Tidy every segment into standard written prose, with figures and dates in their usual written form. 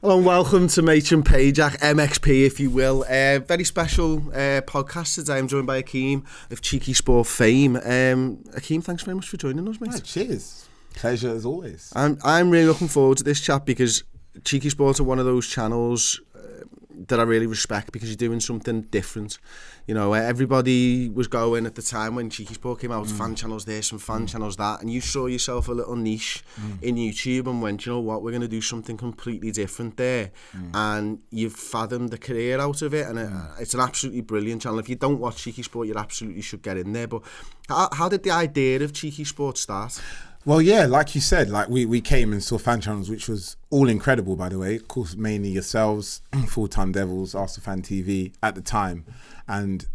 Hello and welcome to Machin Pajak, MXP if you will. Very special podcast today. I'm joined by Akeem of Cheeky Sport fame. Akeem, thanks very much for joining us, mate. Oh, cheers. Pleasure as always. I'm really looking forward to this chat because Cheeky Sport are one of those channels that I really respect because you're doing something different. You know, everybody was going at the time when Cheeky Sport came out, fan channels this and fan channels that, and you saw yourself a little niche in YouTube and went, you know what, we're going to do something completely different there. And you've fathomed the career out of it, and it's an absolutely brilliant channel. If you don't watch Cheeky Sport, you absolutely should get in there. But how did the idea of Cheeky Sport start? Well, yeah, like you said, like we came and saw fan channels, which was all incredible, by the way. Of course, mainly yourselves, Full Time Devils, Arsenal Fan TV at the time. And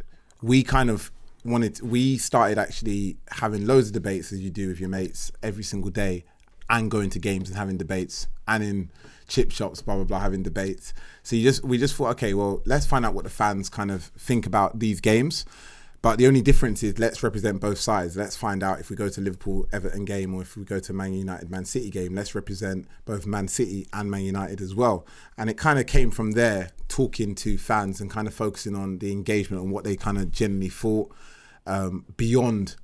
we kind of we started actually having loads of debates, as you do with your mates, every single day, and going to games and having debates, and in chip shops, blah, blah, blah, having debates. So we just thought, okay, well, let's find out what the fans kind of think about these games. But the only difference is let's represent both sides. Let's find out if we go to Liverpool-Everton game or if we go to Man United-Man City game, let's represent both Man City and Man United as well. And it kind of came from there, talking to fans and kind of focusing on the engagement and what they kind of generally thought beyond,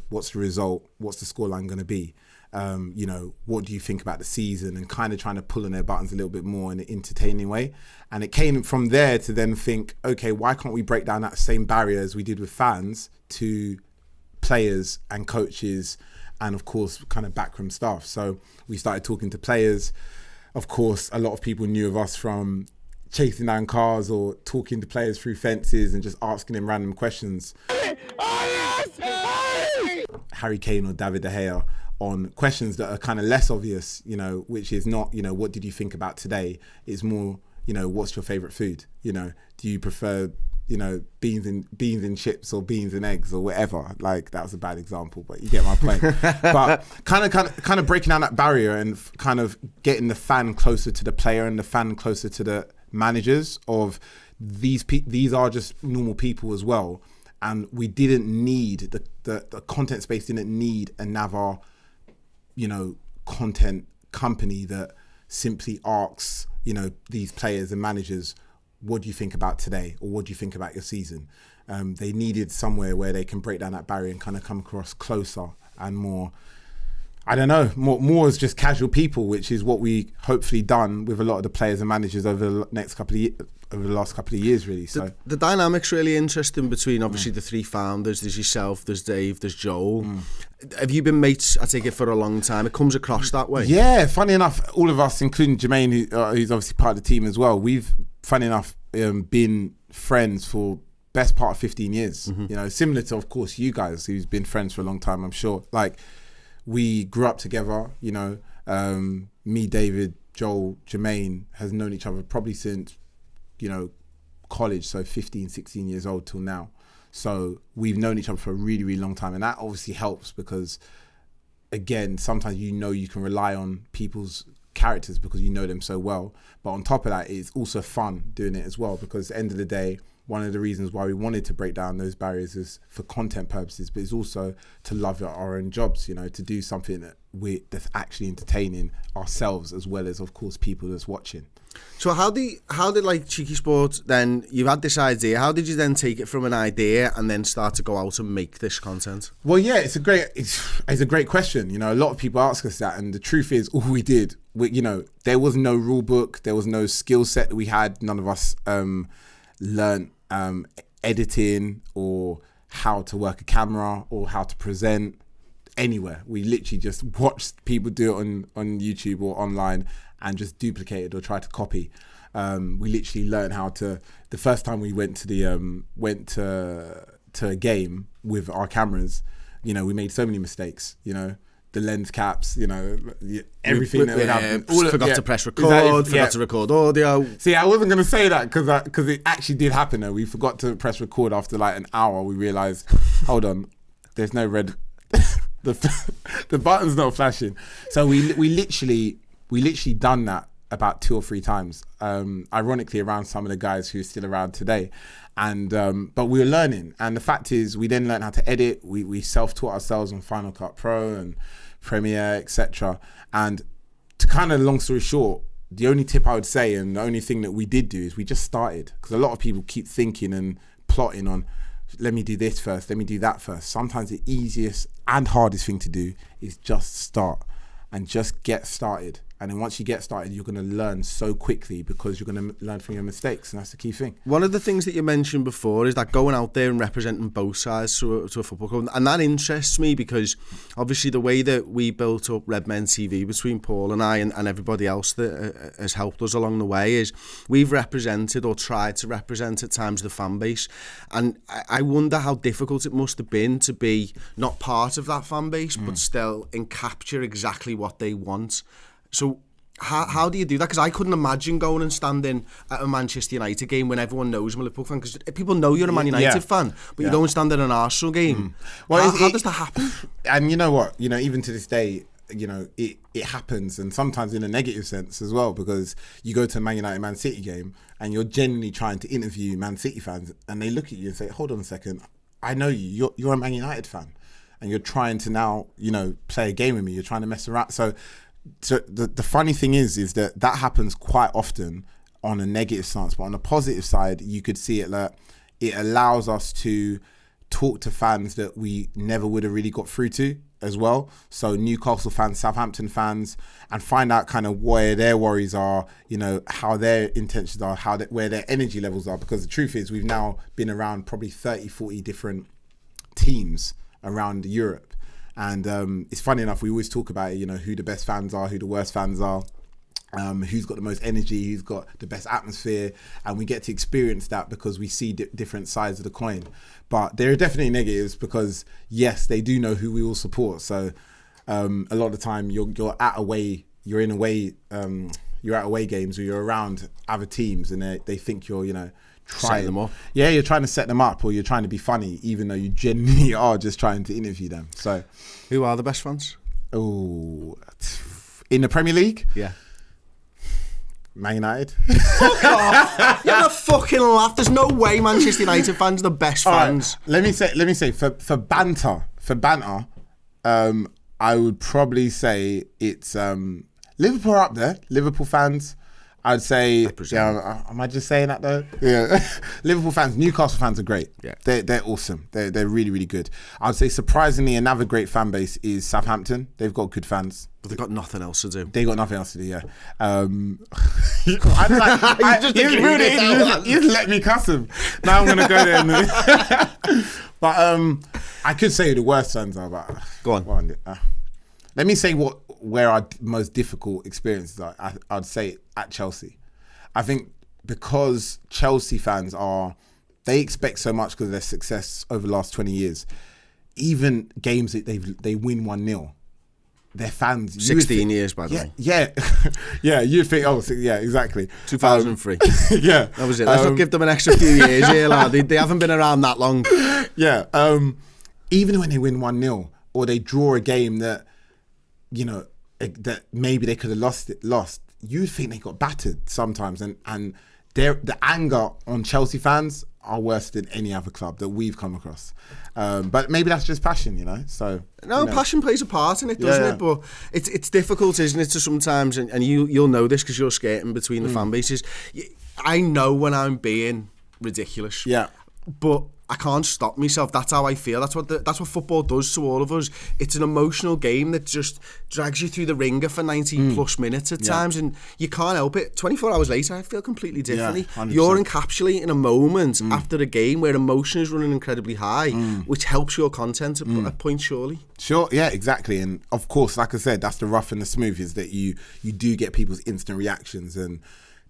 what's the result? What's the scoreline going to be? You know, what do you think about the season, and kind of trying to pull on their buttons a little bit more in an entertaining way. And it came from there to then think, okay, why can't we break down that same barrier as we did with fans to players and coaches and of course kind of backroom staff. So we started talking to players. Of course, a lot of people knew of us from chasing down cars or talking to players through fences and just asking them random questions. Harry Kane or David De Gea, on questions that are kind of less obvious, you know, which is not, you know, what did you think about today? It's more, you know, what's your favorite food? You know, do you prefer, you know, beans and chips or beans and eggs or whatever? Like, that was a bad example, but you get my point. But kind of breaking down that barrier and kind of getting the fan closer to the player and the fan closer to the managers of these are just normal people as well. And we didn't need the content space didn't need a Navar, you know, content company that simply asks, you know, these players and managers, what do you think about today? Or what do you think about your season? They needed somewhere where they can break down that barrier and kind of come across closer and more, I don't know, more as just casual people, which is what we hopefully done with a lot of the players and managers over the last couple of years, really. So the dynamic's really interesting between obviously the three founders. There's yourself, there's Dave, there's Joel. Have you been mates, I take it, for a long time? It comes across that way. Yeah, funny enough, all of us, including Jermaine, who's obviously part of the team as well, we've, funny enough, been friends for best part of 15 years. You know, similar to, of course, you guys, who's been friends for a long time, I'm sure. Like, we grew up together, you know, me, David, Joel, Jermaine has known each other probably since, you know, college, so 15, 16 years old till now. So we've known each other for a really, really long time. And that obviously helps because, again, sometimes you know you can rely on people's characters because you know them so well. But on top of that, it's also fun doing it as well, because at the end of the day, one of the reasons why we wanted to break down those barriers is for content purposes, but it's also to love our own jobs, you know, to do something that's actually entertaining ourselves as well as, of course, people that's watching. So how did like Cheeky Sport then, you had this idea, how did you then take it from an idea and then start to go out and make this content? Well, yeah, it's a great question. You know, a lot of people ask us that, and the truth is all we did, you know, there was no rule book, there was no skill set that we had. None of us learned editing or how to work a camera or how to present anywhere. We literally just watched people do it on YouTube or online and just duplicated or tried to copy. We literally learned how to. The first time we went to a game with our cameras, you know, we made so many mistakes. You know, the lens caps, you know, everything that would happen. Forgot to press record, forgot to record audio. See, I wasn't going to say that because it actually did happen though. We forgot to press record after like an hour. We realised, hold on, there's no red, the button's not flashing. So we literally done that about 2 or 3 times, ironically around some of the guys who are still around today. And but we were learning, and the fact is we then learned how to edit. We self-taught ourselves on Final Cut Pro and Premiere, etc. And to kind of long story short, the only tip I would say, and the only thing that we did do, is we just started. Because a lot of people keep thinking and plotting on, let me do this first, let me do that first. Sometimes the easiest and hardest thing to do is just start and just get started. And then once you get started, you're going to learn so quickly because you're going to learn from your mistakes. And that's the key thing. One of the things that you mentioned before is that going out there and representing both sides to a football club. And that interests me because obviously the way that we built up Red Men TV between Paul and I and everybody else that has helped us along the way is we've represented or tried to represent at times the fan base. And I wonder how difficult it must have been to be not part of that fan base, but still capture exactly what they want. So how do you do that? Because I couldn't imagine going and standing at a Manchester United game when everyone knows I'm a Liverpool fan, because people know you're a Man United fan, but you don't stand at an Arsenal game. Well, how does that happen? And you know what? You know, even to this day, you know, it happens, and sometimes in a negative sense as well, because you go to a Man United Man City game and you're genuinely trying to interview Man City fans, and they look at you and say, hold on a second, I know you, you're a Man United fan, and you're trying to now, you know, play a game with me, you're trying to mess around. So the funny thing is that happens quite often on a negative stance, but on the positive side, you could see it like it allows us to talk to fans that we never would have really got through to as well. So Newcastle fans, Southampton fans, and find out kind of where their worries are, you know, how their intentions are, where their energy levels are. Because the truth is, we've now been around probably 30, 40 different teams around Europe. And it's funny enough, we always talk about it, you know, who the best fans are, who the worst fans are, who's got the most energy, who's got the best atmosphere. And we get to experience that because we see different sides of the coin. But there are definitely negatives because, yes, they do know who we all support. So a lot of the time you're at away games, or you're around other teams, and they think you're, you know, setting them up. Yeah, you're trying to set them up, or you're trying to be funny, even though you genuinely are just trying to interview them. So, who are the best fans? Oh, in the Premier League? Yeah. Man United. Fuck off! You're gonna fucking laugh. There's no way Manchester United fans are the best fans. Right, let me say for banter, I would probably say it's Liverpool are up there. Liverpool fans. I'd say, am I just saying that though? Yeah. Liverpool fans, Newcastle fans are great. Yeah. They're awesome. They're really, really good. I'd say surprisingly, another great fan base is Southampton. They've got good fans. But they've got nothing else to do. They got nothing else to do, yeah. You just let me cuss them. Now I'm going to go there. But I could say who the worst fans are, but... Go on. Let me say where our most difficult experiences are. I'd say at Chelsea. I think because Chelsea fans they expect so much because of their success over the last 20 years. Even games that they win 1-0, their fans... 16 years, by the way. Yeah. Yeah, you'd think, yeah, exactly. 2003. Yeah. That was it. Let's not give them an extra few years here, lad. They haven't been around that long. Yeah. Even when they win 1-0, or they draw a game that, you know, that maybe they could have lost, you'd think they got battered sometimes, and the anger on Chelsea fans are worse than any other club that we've come across. But maybe that's just passion, you know. So passion plays a part in it, doesn't it? But it's difficult, isn't it, to sometimes, and you'll know this because you're skating between the fan bases. I know when I'm being ridiculous. Yeah. But I can't stop myself. That's how I feel. That's what football does to all of us. It's an emotional game that just drags you through the ringer for 90 plus minutes at times, and you can't help it. 24 hours later, I feel completely differently. Yeah, you're encapsulating a moment after a game where emotion is running incredibly high, which helps your content at points, surely. Sure, yeah, exactly. And of course, like I said, that's the rough and the smooth, is that you do get people's instant reactions, and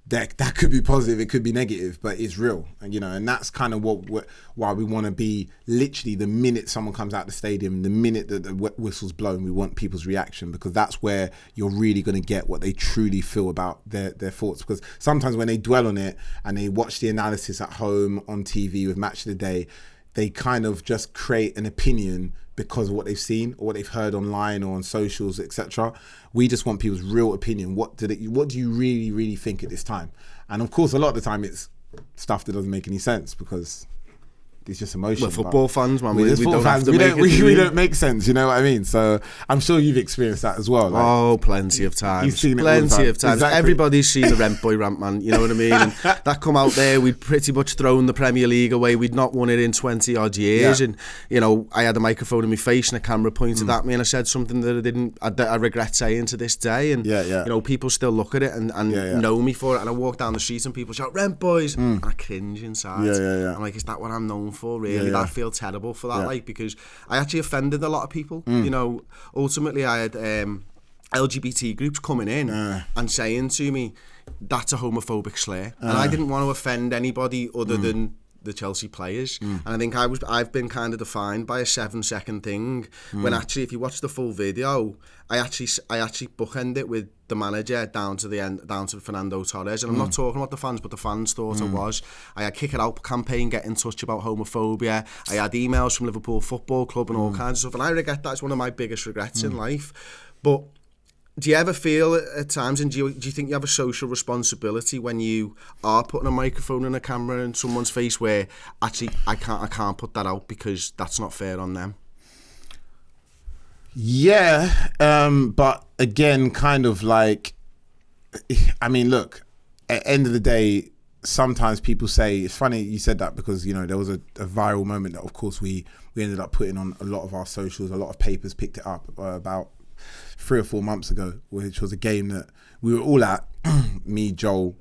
that could be positive, it could be negative, but it's real, and you know, and that's kind of why we want to be literally the minute someone comes out the stadium, the minute that the whistle's blown, we want people's reaction, because that's where you're really going to get what they truly feel about their thoughts. Because sometimes when they dwell on it and they watch the analysis at home on TV with Match of the Day, they kind of just create an opinion because of what they've seen or what they've heard online or on socials, etc. We just want people's real opinion. What do you really, really think at this time? And of course, a lot of the time it's stuff that doesn't make any sense, because it's just emotion. We're football fans, man. We football don't have fans. to We don't make sense. You know what I mean? So I'm sure you've experienced that as well. Like, oh, plenty of times. You've seen it plenty of times. Exactly. Everybody's seen the Rent Boy Rant, man. You know what I mean? And that come out there, we'd pretty much thrown the Premier League away. We'd not won it in 20 odd years, and you know, I had a microphone in my face and a camera pointed at me, and I said something that I regret saying to this day. And you know, people still look at it and know me for it. And I walk down the street and people shout "Rent Boys," and I cringe inside. I'm like, is that what I'm known for? Really? I feel terrible for that, like, because I actually offended a lot of people. You know, ultimately I had LGBT groups coming in and saying to me, that's a homophobic slur, and I didn't want to offend anybody other than the Chelsea players. And I think I've been kind of defined by a 7-second thing, when actually if you watch the full video, I actually bookend it with the manager down to the end, down to Fernando Torres, and I'm not talking about the fans, but the fans thought I was. I had Kick It Out campaign, get in touch about homophobia. I had emails from Liverpool Football Club and all kinds of stuff, and I regret that. It's one of my biggest regrets in life. But do you ever feel at times, and do you think you have a social responsibility when you are putting a microphone and a camera in someone's face, where actually I can't put that out because that's not fair on them? Yeah, but again, kind of like, I mean, look, at the end of the day, sometimes people say, it's funny you said that, because, you know, there was a viral moment that, of course, we ended up putting on a lot of our socials. A lot of papers picked it up about 3 or 4 months ago, which was a game that we were all at. Me, Joel,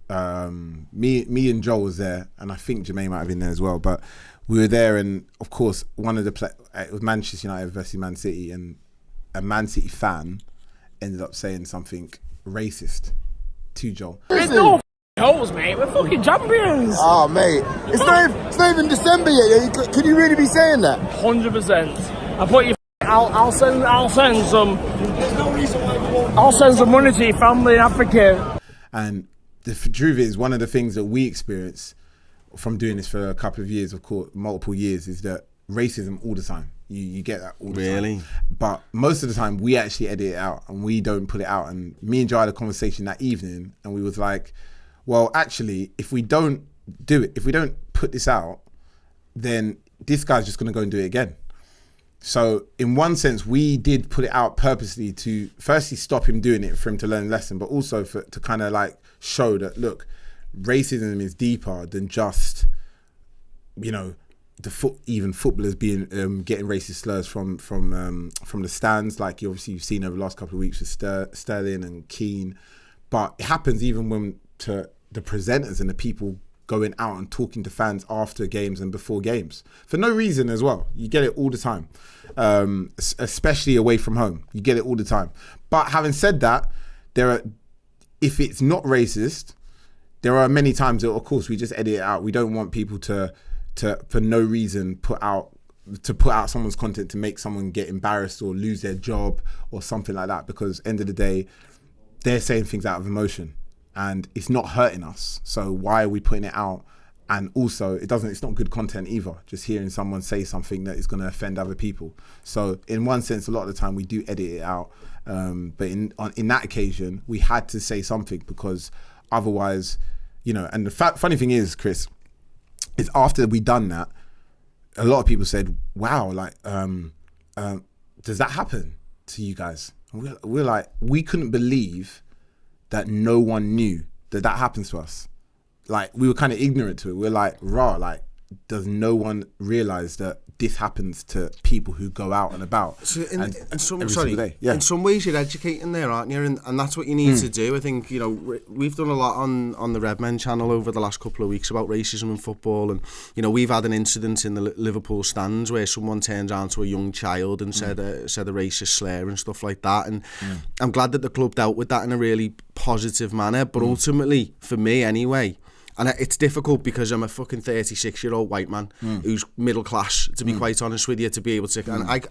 me and Joel was there, and I think Jermaine might have been there as well, but we were there, and of course one of the it was Manchester United versus Man City, and a Man City fan ended up saying something racist to Joel. There's no holes, mate. We're fucking champions. Oh, mate, it's not even December yet. Could you really be saying that? 100%. I put you. I'll send some. I'll send some money to your family in Africa. And the truth is, one of the things that we experience from doing this for a couple of years, of course, multiple years, is that racism all the time. You get that all the time. Really? But most of the time, we actually edit it out and we don't put it out. And me and Joe had a conversation that evening, and we was like, well, actually, if we don't do it, if we don't put this out, then this guy's just going to go and do it again. So in one sense, we did put it out purposely to firstly stop him doing it, for him to learn a lesson, but also to kind of like show that, look, racism is deeper than just, you know, even footballers being getting racist slurs from the stands, like you've seen over the last couple of weeks with Sterling and Keane. But it happens even when to the presenters and the people going out and talking to fans after games and before games for no reason as well. You get it all the time, especially away from home. You get it all the time. But having said that, if it's not racist, there are many times that, of course, we just edit it out. We don't want people to for no reason put out someone's content to make someone get embarrassed or lose their job or something like that, because end of the day, they're saying things out of emotion. And it's not hurting us, so why are we putting it out? And also, it's not good content either, just hearing someone say something that is going to offend other people. So in one sense, a lot of the time we do edit it out, but in that occasion, we had to say something, because otherwise, you know. And the funny thing is, Chris, is after we done that, a lot of people said, wow, like, does that happen to you guys? And we're like, we couldn't believe that no one knew that happens to us. Like, we were kind of ignorant to it. We're like, like, does no one realize that this happens to people who go out and about? So in some ways you're educating there, aren't you? And that's what you need to do. I think, you know, we've done a lot on the Redmen channel over the last couple of weeks about racism in football, and, you know, we've had an incident in the Liverpool stands where someone turned around to a young child and said a racist slur and stuff like that, and I'm glad that the club dealt with that in a really positive manner. But ultimately, for me anyway, and it's difficult because I'm a fucking 36-year-old white man who's middle class, to be quite honest with you, to be able to, and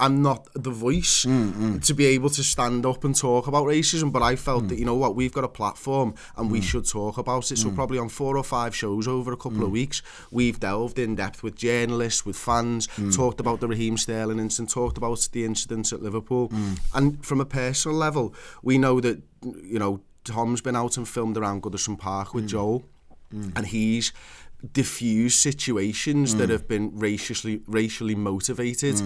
I'm not the voice to be able to stand up and talk about racism, but I felt that, you know what, we've got a platform and we should talk about it. So probably on 4 or 5 shows over a couple of weeks, we've delved in depth with journalists, with fans, talked about the Raheem Sterling incident, talked about the incidents at Liverpool. And from a personal level, we know that, you know, Tom's been out and filmed around Goodison Park with Joel. And he's diffuse situations that have been racially motivated.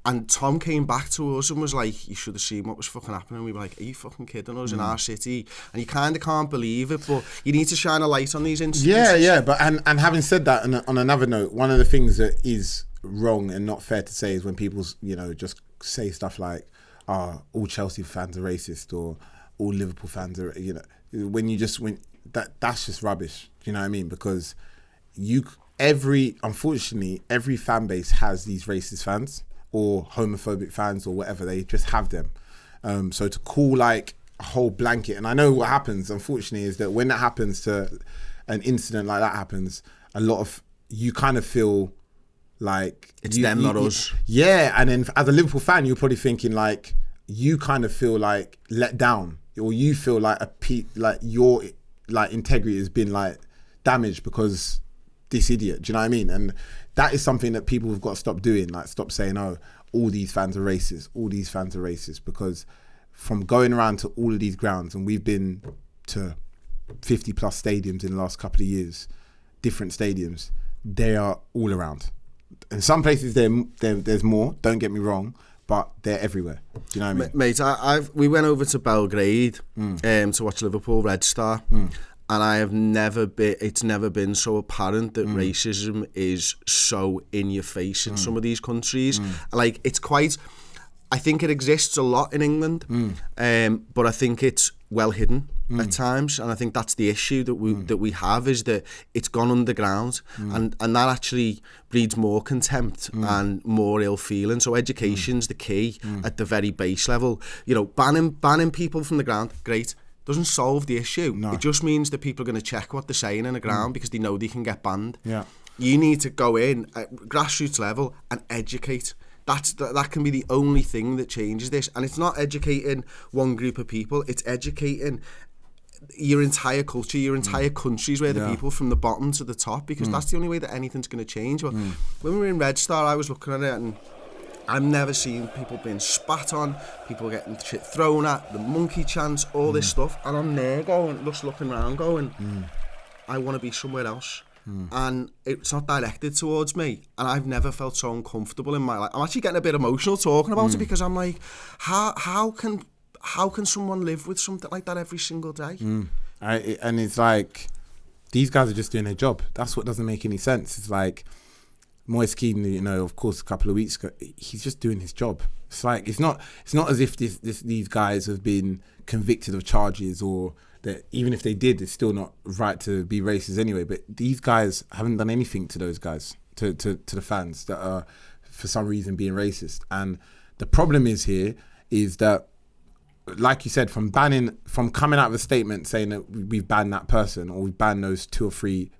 And Tom came back to us and was like, you should have seen what was fucking happening. We were like, are you fucking kidding us in our city? And you kind of can't believe it, but you need to shine a light on these incidents. Yeah, but and having said that, on another note, one of the things that is wrong and not fair to say is when people, just say stuff like, all Chelsea fans are racist, or all Liverpool fans are, that's just rubbish. Do you know what I mean? Because unfortunately, every fan base has these racist fans or homophobic fans or whatever. They just have them. So to call like a whole blanket, and I know what happens, unfortunately, is that when that happens, to an incident like that happens, a lot of you kind of feel like it's them, not us. Yeah, and then as a Liverpool fan, you're probably thinking like you kind of feel like let down, or you feel like like your like integrity has been like damaged because this idiot. Do you know what I mean? And that is something that people have got to stop doing. Like, stop saying, "Oh, all these fans are racist. All these fans are racist." Because from going around to all of these grounds, and we've been to 50 plus stadiums in the last couple of years, different stadiums, they are all around. In some places there's more, don't get me wrong, but they're everywhere. Do you know what I mean? Mate, we went over to Belgrade to watch Liverpool Red Star, and it's never been so apparent that racism is so in your face in some of these countries. Like, I think it exists a lot in England, but I think it's well hidden at times, and I think that's the issue that we have, is that it's gone underground, and that actually breeds more contempt and more ill feeling. So education's the key at the very base level. Banning people from the ground, great, doesn't solve the issue. No. It just means that people are going to check what they're saying in the ground because they know they can get banned. Yeah. You need to go in at grassroots level and educate. That can be the only thing that changes this. And it's not educating one group of people, it's educating your entire culture, your entire countries, where the people from the bottom to the top, because that's the only way that anything's going to change. But when we were in Red Star, I was looking at it, and I've never seen people being spat on, people getting shit thrown at, the monkey chants, all this stuff. And I'm there just looking around going, I want to be somewhere else. And it's not directed towards me, and I've never felt so uncomfortable in my life. I'm actually getting a bit emotional talking about it, because I'm like, how can someone live with something like that every single day? And it's like, these guys are just doing their job. That's what doesn't make any sense. It's like Moise Kean, of course, a couple of weeks ago, he's just doing his job. It's like, it's not as if these guys have been convicted of charges, or that even if they did, it's still not right to be racist anyway. But these guys haven't done anything to those guys, to the fans that are for some reason being racist. And the problem is that, like you said, from coming out of a statement saying that we've banned that person, or we've banned those 2 or 3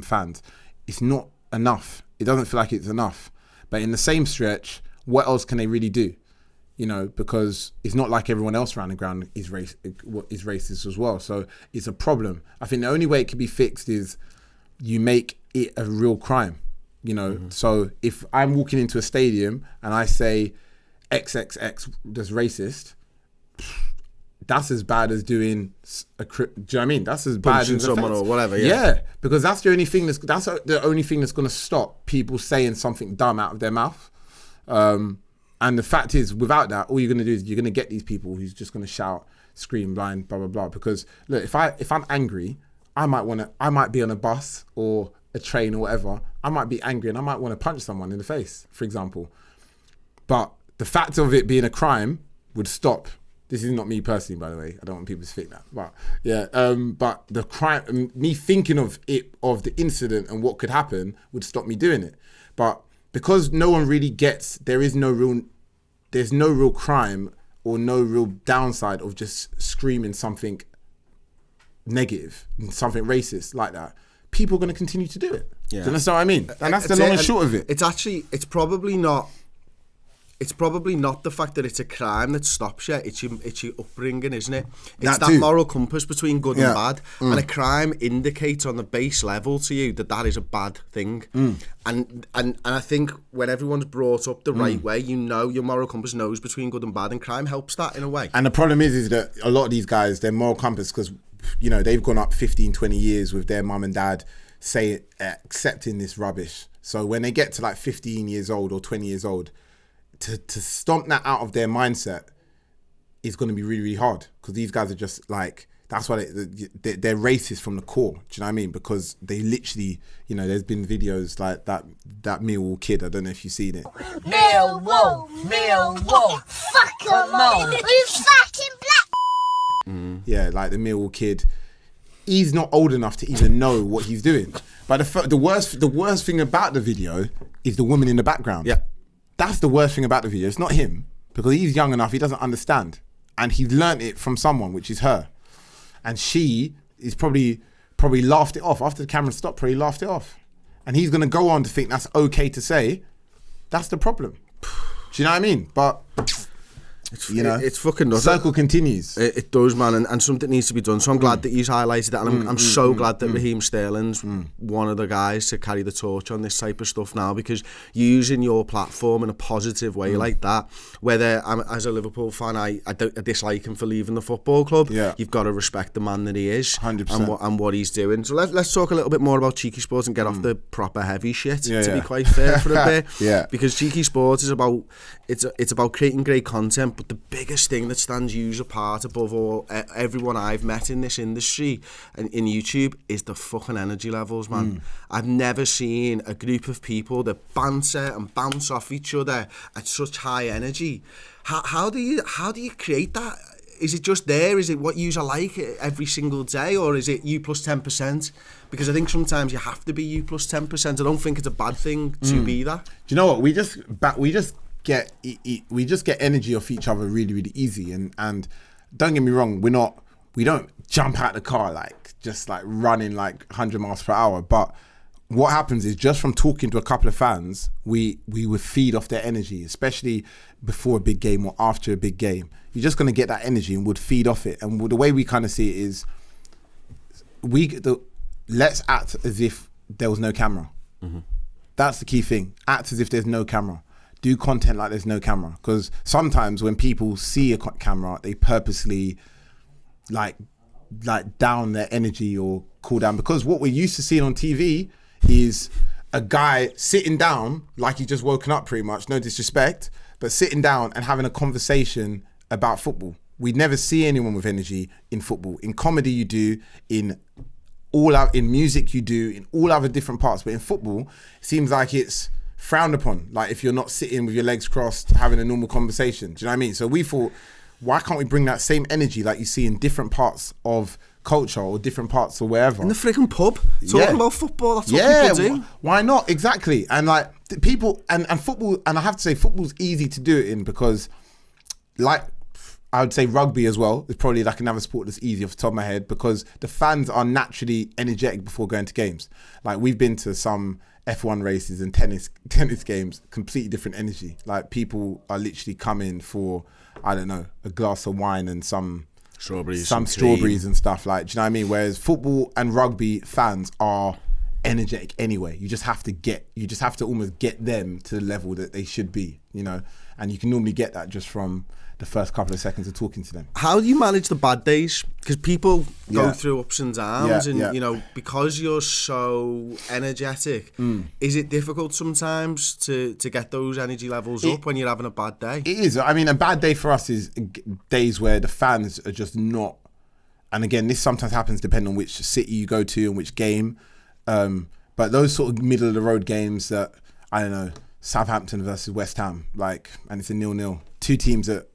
fans, it's not enough. It doesn't feel like it's enough. But in the same stretch, what else can they really do? Because it's not like everyone else around the ground is racist as well. So it's a problem. I think the only way it can be fixed is you make it a real crime. So if I'm walking into a stadium and I say XXX that's racist, that's as bad as doing do you know what I mean? That's as bad punching as someone or whatever. Yeah, because that's the only thing that's going to stop people saying something dumb out of their mouth. And the fact is, without that, all you're going to do is you're going to get these people who's just going to shout, scream, blind, blah blah blah. Because look, if I'm angry, I might be on a bus or a train or whatever. I might be angry and I might want to punch someone in the face, for example. But the fact of it being a crime would stop. This is not me personally, by the way. I don't want people to think that. But yeah, but the crime, me thinking of the incident and what could happen would stop me doing it. But because no one really gets, there's no real crime or no real downside of just screaming something negative, something racist like that. People are going to continue to do it. Yeah. Do you understand what I mean? And that's the long and short of it. It's probably not the fact that it's a crime that stops you. It's your upbringing, isn't it? It's that moral compass between good and bad. And a crime indicates on the base level to you that is a bad thing. And I think when everyone's brought up the right way, your moral compass knows between good and bad, and crime helps that in a way. And the problem is that a lot of these guys, their moral compass, because they've gone up 15, 20 years with their mum and dad accepting this rubbish. So when they get to like 15 years old or 20 years old, to stomp that out of their mindset is going to be really, really hard, because these guys are just like, that's why they're racist from the core. Do you know what I mean? Because they literally, you know, there's been videos like that Millwall kid. I don't know if you've seen it. Millwall, fuck 'em all. You fucking black. Yeah, like the Millwall kid. He's not old enough to even know what he's doing. But the worst thing about the video is the woman in the background. Yeah. That's the worst thing about the video. It's not him, because he's young enough, he doesn't understand. And he's learnt it from someone, which is her. And she is probably laughed it off. After the camera stopped, probably laughed it off. And he's going to go on to think that's okay to say. That's the problem. Do you know what I mean? But, you know, it's fucking nuts. Circle continues. It does, man, and something needs to be done. So I'm glad that he's highlighted that, and I'm so glad that Raheem Sterling's one of the guys to carry the torch on this type of stuff now, because using your platform in a positive way like that, whether I'm, as a Liverpool fan, I dislike him for leaving the football club, you've got to respect the man that he is 100%. and what he's doing. So let's talk a little bit more about Cheeky Sports and get off the proper heavy shit, to be quite fair for a bit. Because Cheeky Sports is about, it's about creating great content, but the biggest thing that stands you apart above all everyone I've met in this industry and in YouTube is the fucking energy levels, man. I've never seen a group of people that banter and bounce off each other at such high energy. How do you create that? Is it just there? Is it what you are like every single day, or is it you plus 10%? Because I think sometimes you have to be you plus 10%. I don't think it's a bad thing to be that. Do you know what? We just get energy off each other really, really easy. And don't get me wrong, we don't jump out the car just running 100 miles per hour. But what happens is, just from talking to a couple of fans, we would feed off their energy, especially before a big game or after a big game. You're just going to get that energy and would feed off it. And the way we kind of see it is, let's act as if there was no camera. That's the key thing. Act as if there's no camera. Do content like there's no camera. Because sometimes when people see a camera, they purposely like down their energy or cool down. Because what we're used to seeing on TV is a guy sitting down, like he just woken up pretty much, no disrespect, but sitting down and having a conversation about football. We never see anyone with energy in football. In comedy you do, in music you do, in all other different parts, but in football, it seems like it's frowned upon. Like if you're not sitting with your legs crossed, having a normal conversation. Do you know what I mean? So we thought, why can't we bring that same energy like you see in different parts of culture or different parts or wherever? In the freaking pub, talking about football, that's what people do. Why not? Exactly. And people, and football, and I have to say football's easy to do it in, because I would say rugby as well is probably another sport that's easy off the top of my head, because the fans are naturally energetic before going to games. We've been to some F1 races and tennis games, completely different energy. People are literally coming for, I don't know, a glass of wine and some strawberries and stuff. Do you know what I mean? Whereas football and rugby fans are energetic anyway. You just have to almost get them to the level that they should be, you know? And you can normally get that just from the first couple of seconds of talking to them. How do you manage the bad days? Because people go through ups and downs, you know, because you're so energetic, is it difficult sometimes to get those energy levels up when you're having a bad day? It is. I mean, a bad day for us is days where the fans are just not, and again, this sometimes happens depending on which city you go to and which game, but those sort of middle of the road games that, I don't know, Southampton versus West Ham, and it's a 0-0. Two teams that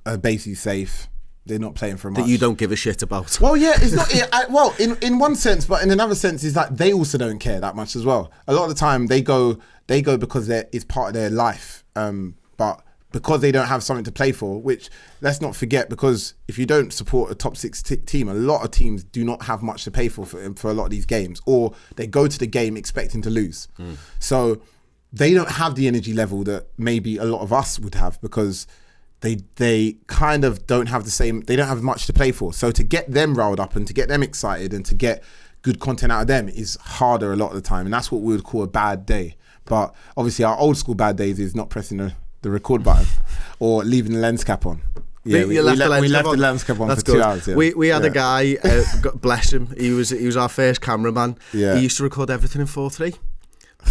are basically safe. They're not playing for much. That you don't give a shit about. Well, yeah, it's not. In one sense, but in another sense, is that they also don't care that much as well. A lot of the time, they go because it's part of their life. But because they don't have something to play for, which let's not forget, because if you don't support a top six team, a lot of teams do not have much to pay for a lot of these games, or they go to the game expecting to lose. So they don't have the energy level that maybe a lot of us would have, because they kind of don't have they don't have much to play for. So to get them riled up and to get them excited and to get good content out of them is harder a lot of the time. And that's what we would call a bad day. But obviously our old school bad days is not pressing the record button or leaving the lens cap on. Yeah, You left the lens we cap left on. the lens cap on That's for 2 good. hours. Yeah. We had Yeah. a guy, bless him. He was our first cameraman. Yeah. He used to record everything in 4:3.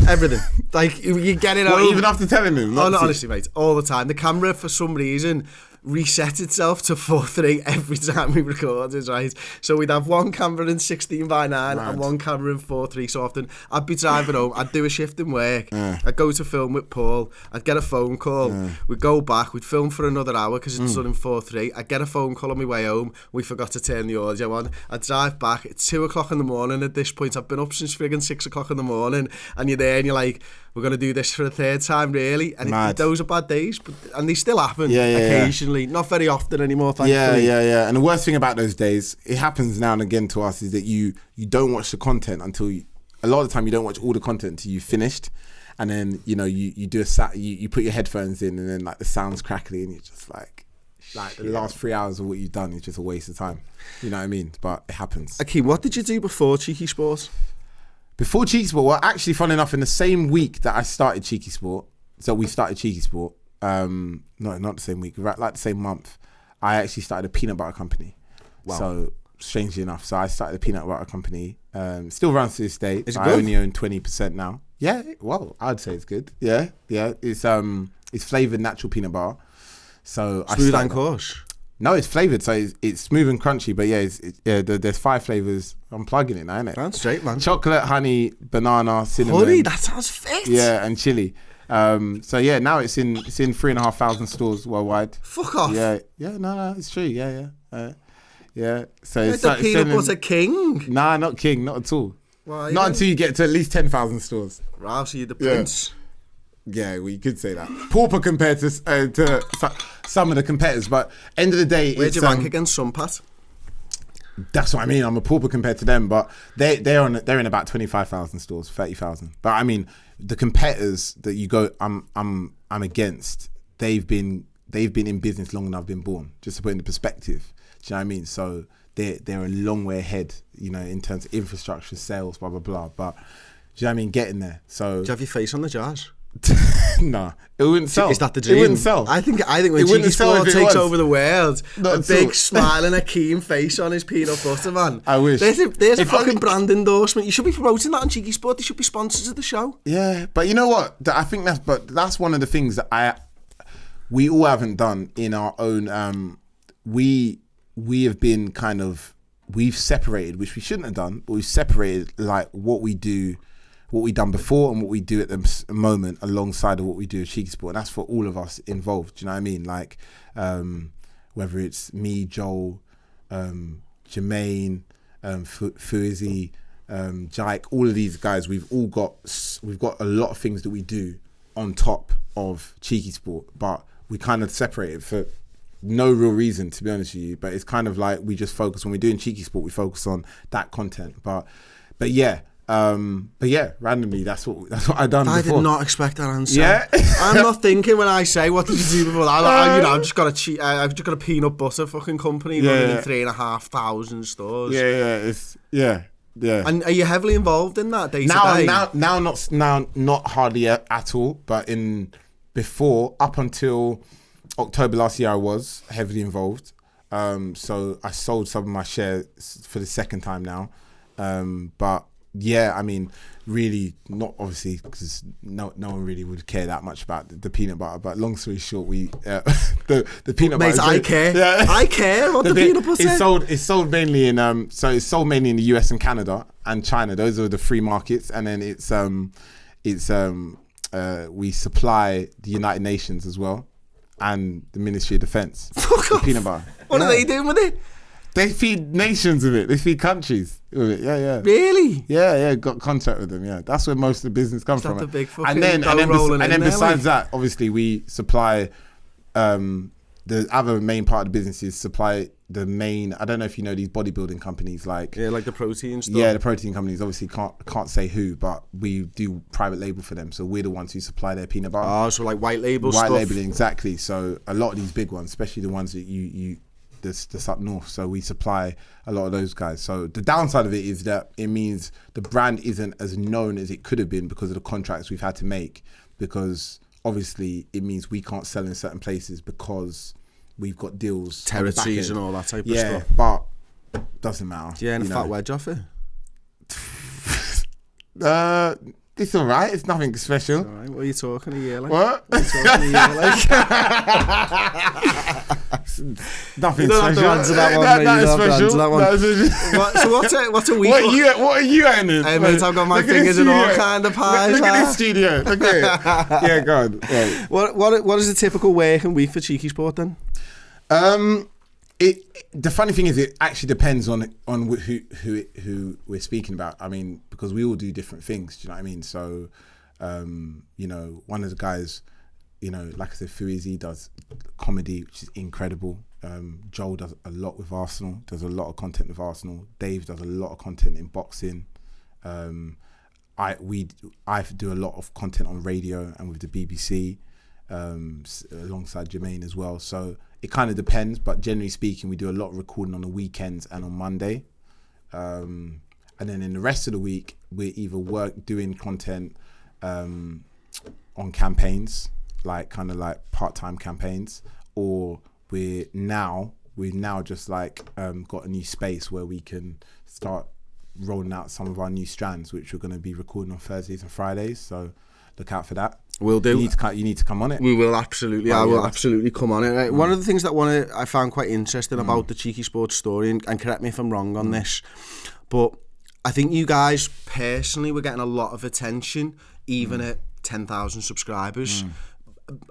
Everything. Like you get it What, home. even after telling him? Oh not no, to- honestly, mate, all the time. The camera, for some reason, reset itself to 4:3 every time we recorded, right? So we'd have one camera in 16:9 Mad. and one camera in 4:3. So often, I'd be driving home, I'd do a shift in work, I'd go to film with Paul, I'd get a phone call, we'd go back, we'd film for another hour because it's done in 4:3. I'd get a phone call on my way home, we forgot to turn the audio on. I'd drive back, it's 2 o'clock in the morning at this point. I've been up since friggin' 6 o'clock in the morning, and you're there and you're like, we're going to do this for a third time, really? And those are bad days, and they still happen occasionally. Not very often anymore, thankfully. Yeah. And the worst thing about those days, it happens now and again to us, is that you don't watch the content until a lot of the time you don't watch all the content until you've finished, and then you do you put your headphones in, and then like the sound's crackly, and you're just like the last 3 hours of what you've done is just a waste of time. You know what I mean? But it happens. Akeem, what did you do before Cheeky Sport? Before Cheeky Sport, well, actually, fun enough, in the same week that I started Cheeky Sport, so we started Cheeky Sport, not the same week, right, like the same month, I actually started a peanut butter company. Wow. So, strangely enough, so I started a peanut butter company, still runs to this day. Is it I good? only own 20% now. Yeah, well, I'd say it's good. Yeah. It's flavoured natural peanut butter. So Smooth and coarse. No, it's flavoured, so it's smooth and crunchy. But yeah, there's 5 flavours. I'm plugging it now, innit? That's straight, man. Chocolate, honey, banana, cinnamon. Honey, that sounds fit. Yeah, and chili. So yeah, now it's in 3,500 stores worldwide. Fuck off. Yeah, no, it's true. Yeah. So You're it's the like peanut selling- butter king. Nah, not king, not at all. Why, Not yeah? until you get to at least 10,000 stores. Wow, so you're the prince. Yeah, well, you could say that. Pauper compared to some of the competitors, but end of the day, Where'd it's you rank against Sunpat? that's what I mean. I'm a pauper compared to them, but they're in about 25,000 stores, 30,000. But I mean, the competitors that you go, I'm against. They've been in business longer than I've been born. Just to put it into perspective, do you know what I mean? So they're a long way ahead, you know, in terms of infrastructure, sales, blah blah blah. But do you know what I mean? Getting there. So Do you have your face on the jars? nah, it wouldn't sell. Is that the dream? It wouldn't sell. I think when It wouldn't Cheeky sell Sport if it takes was. over the world, Not a at big all. smiling, a keen face on his peanut butter, man. I wish. There's a If fucking only- brand endorsement. You should be promoting that on Cheeky Sport. They should be sponsors of the show. Yeah, but you know what? I think that's one of the things that we all haven't done in our own. We have been we've separated, which we shouldn't have done, but we've separated like what we do, what we done before, and what we do at the moment alongside of what we do at Cheeky Sport. And that's for all of us involved. Do you know what I mean? Like whether it's me, Joel, Jermaine, Fuizzy, Jike, all of these guys, we've got a lot of things that we do on top of Cheeky Sport, but we kind of separate it for no real reason, to be honest with you. But it's kind of like we just focus, when we're doing Cheeky Sport, we focus on that content. But yeah, randomly that's what I done I before. did not expect that answer. Yeah. I'm not thinking when I say what did you do before. I've just got a peanut butter fucking company running in 3,500 stores. Yeah. And are you heavily involved in that day to day? Now not hardly at all, but before, up until October last year, I was heavily involved. So I sold some of my shares for the second time now. But yeah, I mean, really not, obviously, because no one really would care that much about the peanut butter. But long story short, the peanut Mate, butter. I care. Yeah. I care about the peanut butter. It's sold mainly in it's sold mainly in the US and Canada and China. Those are the 3 markets, and then we supply the United Nations as well, and the Ministry of Defence. Fuck the off. peanut butter. What are they doing with it? They feed nations with it. They feed countries with it. Yeah. Really? Yeah, got contract with them. Yeah, that's where most of the business comes that from. the big fucking and then dough rolling in there, besides like? that, obviously we supply. The other main part of the business is supply the main. I don't know if you know these bodybuilding companies like. Yeah, like the protein stuff. Yeah, the protein companies. Obviously can't say who, but we do private label for them. So we're the ones who supply their peanut butter. Oh, so like white label White stuff. labeling, exactly. So a lot of these big ones, especially the ones that that's up north. So we supply a lot of those guys. So the downside of it is that it means the brand isn't as known as it could have been because of the contracts we've had to make. Because obviously it means we can't sell in certain places because we've got deals, territories and all that type of yeah, stuff. but doesn't matter. Yeah, and a you fat know. wedge off it. It's all right. It's nothing special. All right, what are you talking a year like? What? What are you talking a year like? Nothing You don't have to special. answer that one, That mate. You is don't have to special. answer that one. That is special. So what's a week? What are you earning? Hey, mate, I've got my Look at fingers this in all studio. kind of pies. Look at huh? this studio. Look at it. Yeah, go on. Right. What is a typical working week for Cheeky Sport then? The funny thing is, it actually depends on who we're speaking about. I mean, because we all do different things. Do you know what I mean? So, you know, one of the guys, you know, like I said, Fuizi does comedy, which is incredible. Joel does a lot with Arsenal. Does a lot of content with Arsenal. Dave does a lot of content in boxing. I do a lot of content on radio and with the BBC, alongside Jermaine as well. So it kind of depends, but generally speaking, we do a lot of recording on the weekends and on Monday. And then in the rest of the week, we're either doing content on campaigns, like kind of like part-time campaigns, or we've now just like got a new space where we can start rolling out some of our new strands, which we're going to be recording on Thursdays and Fridays. So look out for that. Will do. You need to come on it. We will absolutely. I will absolutely come on it. Right? One of the things that I found quite interesting about the Cheeky Sports story, and correct me if I'm wrong on this, but I think you guys personally were getting a lot of attention, even at 10,000 subscribers.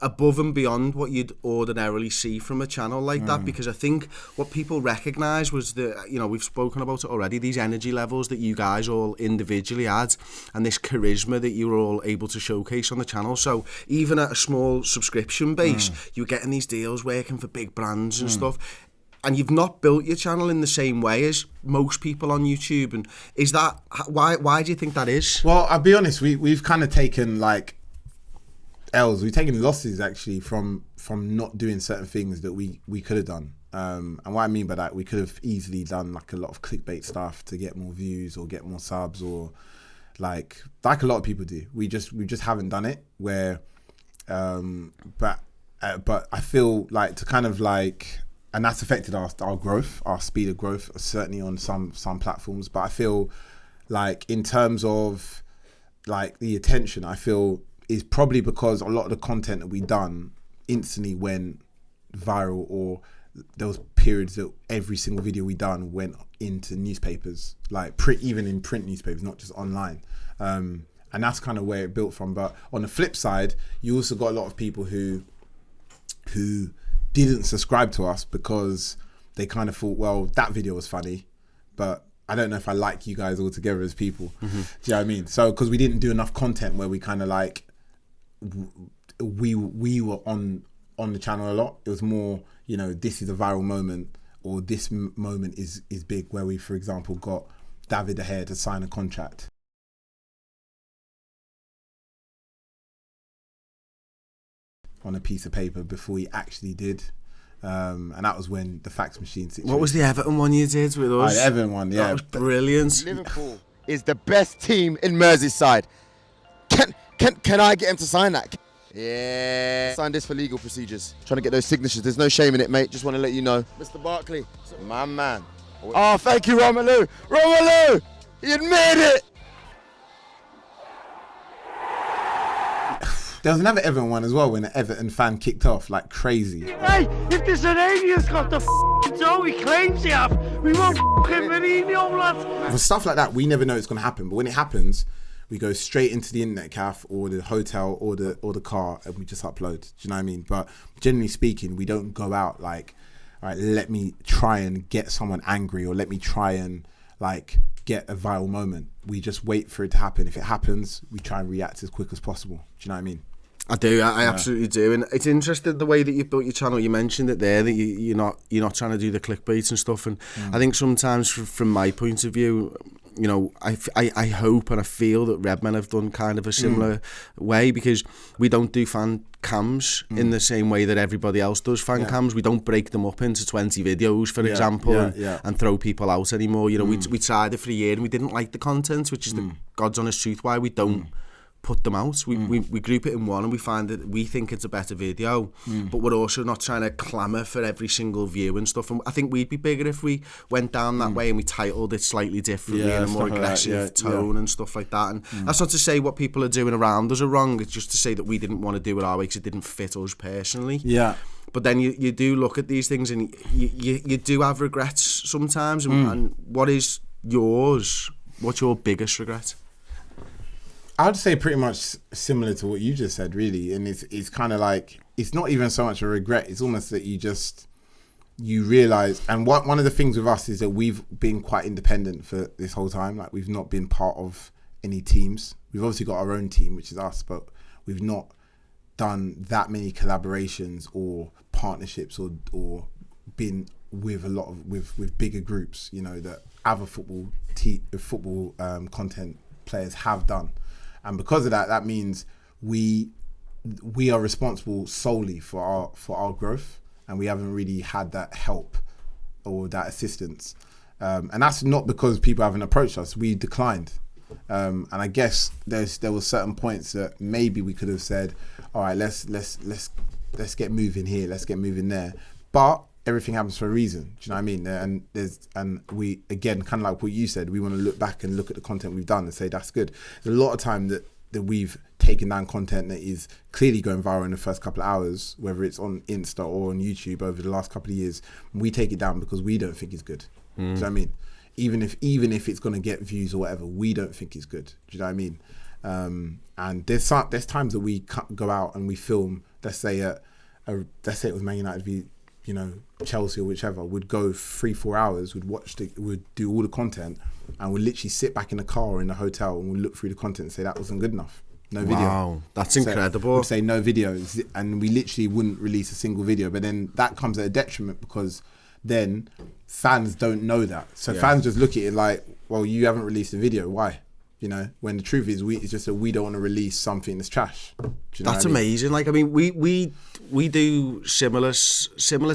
Above and beyond what you'd ordinarily see from a channel like that, because I think what people recognise was that, you know, we've spoken about it already, these energy levels that you guys all individually had, and this charisma that you were all able to showcase on the channel. So even at a small subscription base, you were getting these deals working for big brands and stuff. And you've not built your channel in the same way as most people on YouTube. And is that why do you think that is? Well, I'll be honest, we've kind of taken like L's. We've taken losses actually from not doing certain things that we could have done. And what I mean by that, we could have easily done like a lot of clickbait stuff to get more views or get more subs, or like a lot of people do. We just haven't done it. Where, but I feel like to kind of like, and that's affected our growth, our speed of growth, certainly on some platforms. But I feel like in terms of like the attention, I feel is probably because a lot of the content that we done instantly went viral, or there was periods that every single video we done went into newspapers, like even in print newspapers, not just online. And that's kind of where it built from. But on the flip side, you also got a lot of people who didn't subscribe to us because they kind of thought, well, that video was funny, but I don't know if I like you guys all together as people. Do you know what I mean? So because we didn't do enough content where we kind of like, we were on the channel a lot. It was more, you know, this is a viral moment, or this moment is big, where we, for example, got David De Gea to sign a contract. On a piece of paper before he actually did. And that was when the fax machine situation. What was the Everton one you did with us? The Everton one, yeah. That was brilliant. Liverpool is the best team in Merseyside. Can I get him to sign that? Yeah. Sign this for legal procedures. Trying to get those signatures. There's no shame in it, mate. Just want to let you know. Mr. Barkley, my man. Oh, thank you, Romelu. Romelu! He admitted it! There was another Everton one as well when the Everton fan kicked off like crazy. Hey, if this Iranian's got the dough he claims he have, we won't him Mourinho, lad. For stuff like that, we never know it's going to happen. But when it happens, we go straight into the internet cafe or the hotel or the car, and we just upload. Do you know what I mean? But generally speaking, we don't go out like, all right, let me try and get someone angry, or let me try and like get a viral moment. We just wait for it to happen. If it happens, we try and react as quick as possible. Do you know what I mean? I do. I absolutely do, and it's interesting the way that you've built your channel. You mentioned it there that you're not trying to do the clickbait and stuff. And I think sometimes, from my point of view, you know, I hope and I feel that Redmen have done kind of a similar way, because we don't do fan cams in the same way that everybody else does fan cams. We don't break them up into 20 videos, for example, and throw people out anymore. You know, we tried it for a year and we didn't like the content, which is the God's honest truth why we don't put them out. We group it in one and we find that we think it's a better video, but we're also not trying to clamour for every single view and stuff. And I think we'd be bigger if we went down that way and we titled it slightly differently in a more aggressive tone and stuff like that. And that's not to say what people are doing around us are wrong. It's just to say that we didn't want to do it our way because it didn't fit us personally. Yeah. But then you do look at these things and you do have regrets sometimes. And what is yours? What's your biggest regret? I'd say pretty much similar to what you just said, really. And it's kind of like, it's not even so much a regret. It's almost that you realise, and one of the things with us is that we've been quite independent for this whole time. Like, we've not been part of any teams. We've obviously got our own team, which is us, but we've not done that many collaborations or partnerships or been with a lot of, with bigger groups, you know, that other football content players have done. And because of that, that means we are responsible solely for our growth, and we haven't really had that help or that assistance. And that's not because people haven't approached us. We declined. And I guess there were certain points that maybe we could have said, all right, let's get moving here, let's get moving there. But everything happens for a reason. Do you know what I mean? And we, again, kind of like what you said, we want to look back and look at the content we've done and say that's good. There's a lot of time that we've taken down content that is clearly going viral in the first couple of hours, whether it's on Insta or on YouTube over the last couple of years. We take it down because we don't think it's good. Do you know what I mean? Even if it's going to get views or whatever, we don't think it's good. Do you know what I mean? And there's times that we go out and we film. Let's say it was Man United v, you know, Chelsea or whichever. Would go 3-4 hours. Would do all the content, and would literally sit back in the car or in the hotel and would look through the content and say that wasn't good enough. No video. Wow, that's incredible. We'd say no videos, and we literally wouldn't release a single video. But then that comes at a detriment because then fans don't know that. So fans just look at it like, well, you haven't released a video. Why? You know, when the truth is, it's just that we don't want to release something that's trash. Do you know that's amazing. Like, I mean, we do similar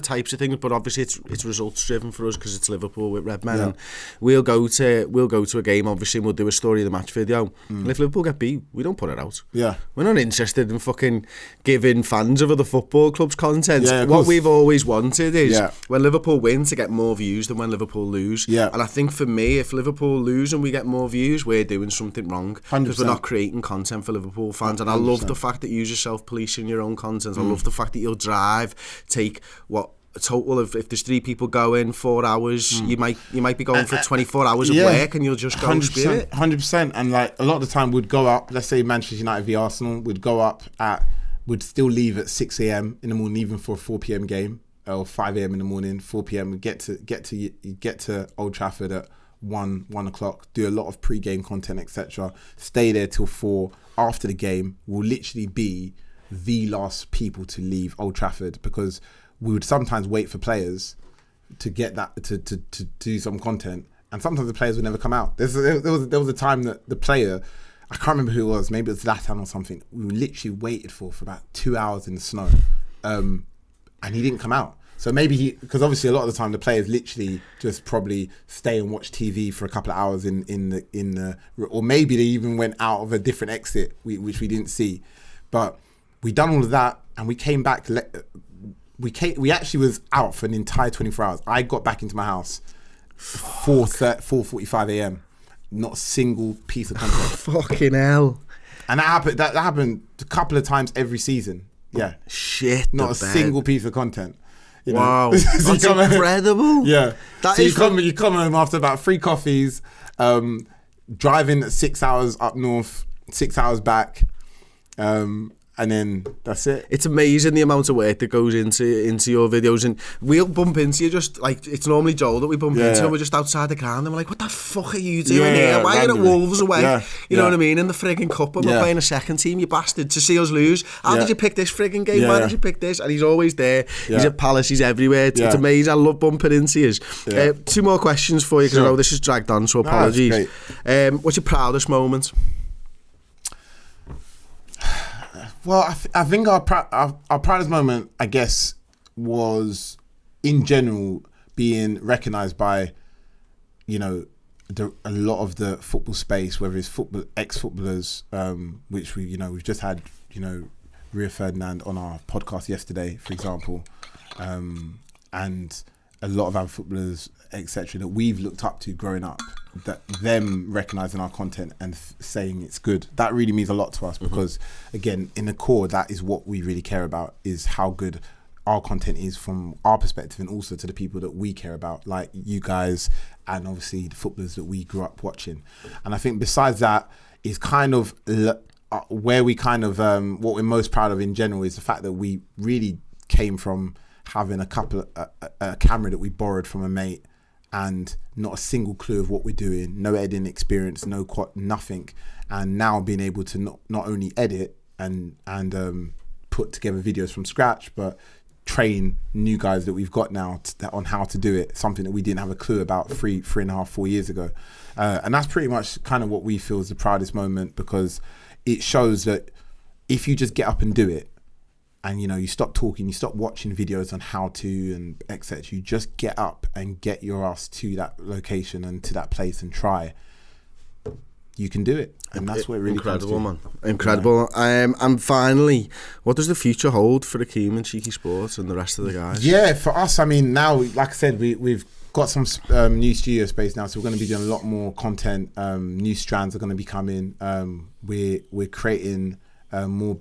types of things, but obviously it's results driven for us because it's Liverpool with Redmen. And we'll go to a game, obviously, and we'll do a story of the match video. And if Liverpool get beat, we don't put it out. Yeah, we're not interested in fucking giving fans of other football clubs content. What we've always wanted is when Liverpool win to get more views than when Liverpool lose. And I think for me, if Liverpool lose and we get more views, we're doing something wrong because we're not creating content for Liverpool fans. And I love the fact that you use self-policing your own content. I love the fact that you'll take a total of, if there's 3 people going 4 hours, you might be going for 24 hours of work, and you'll just go 100%, 100%. And like a lot of the time we'd go up, let's say Manchester United v Arsenal, would still leave at 6 a.m. in the morning, even for a 4 p.m. game, or 5 a.m. in the morning, 4 p.m. We get to Old Trafford at 1 o'clock, do a lot of pre-game content, etc. Stay there till 4. After the game, we'll literally be the last people to leave Old Trafford because we would sometimes wait for players to get that to do some content, and sometimes the players would never come out. There was a time that the player, I can't remember who it was, maybe it was Zlatan or something, we literally waited for about 2 hours in the snow, and he didn't come out. So maybe because obviously a lot of the time the players literally just probably stay and watch TV for a couple of hours in the or maybe they even went out of a different exit which we didn't see. But we done all of that and we came back. We actually was out for an entire 24 hours. I got back into my house 4:45 a.m. Not a single piece of content. Fucking hell. And that happened a couple of times every season. Yeah. Shit. Not a single piece of content. You know? Wow, that's incredible. Yeah. You come home after about 3 coffees, driving 6 hours up north, 6 hours back, and then that's it. It's amazing the amount of work that goes into your videos, and we'll bump into you just like, it's normally Joel that we bump into, and we're just outside the ground and we're like, what the fuck are you doing here? Why are you at Wolves away? You know what I mean? In the frigging cup when we're playing a second team, you bastard, to see us lose. How did you pick this frigging game? Why did you pick this? And he's always there. He's at Palace, he's everywhere. It's amazing. I love bumping into you. 2 more questions for you because I know this has dragged on, so apologies. What's your proudest moment? Well, I think our proudest moment, I guess, was in general being recognised by, you know, a lot of the football space, whether it's ex-footballers, which we've just had, Rio Ferdinand on our podcast yesterday, for example, and a lot of our footballers, etc., that we've looked up to growing up, that them recognising our content and saying it's good, that really means a lot to us, because again, in the core, that is what we really care about, is how good our content is from our perspective, and also to the people that we care about, like you guys, and obviously the footballers that we grew up watching. And I think besides that is kind of where we kind of what we're most proud of in general is the fact that we really came from having a camera that we borrowed from a mate and not a single clue of what we're doing, no editing experience, nothing, and now being able to not only edit and put together videos from scratch, but train new guys that we've got now on how to do it, something that we didn't have a clue about 3.5, 4 years ago. And that's pretty much kind of what we feel is the proudest moment, because it shows that if you just get up and do it, and you stop talking, you stop watching videos on how to and etc. You just get up and get your ass to that location and to that place and try. You can do it, and that's what it really incredible, comes to. Man. Incredible. And finally, what does the future hold for Akeem and Cheeky Sports and the rest of the guys? Yeah, for us, I mean, now, like I said, we've got some new studio space now, so we're going to be doing a lot more content. New strands are going to be coming. We're creating more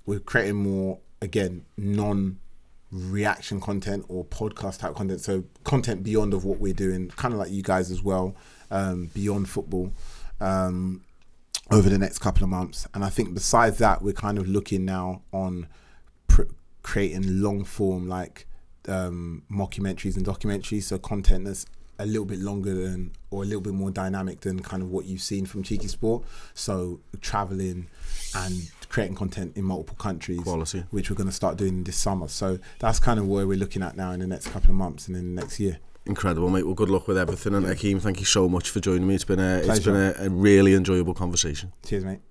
we're creating more, again, non-reaction content or podcast type content. So content beyond of what we're doing, kind of like you guys as well, beyond football, over the next couple of months. And I think besides that, we're kind of looking now on creating long form, like mockumentaries and documentaries. So content that's a little bit longer than, or a little bit more dynamic than kind of what you've seen from Cheeky Sport. So traveling and creating content in multiple countries, quality, which we're going to start doing this summer. So that's kind of where we're looking at now in the next couple of months and in the next year. Incredible, mate. Well, good luck with everything. And Akeem, thank you so much for joining me. It's been a really enjoyable conversation. Cheers, mate.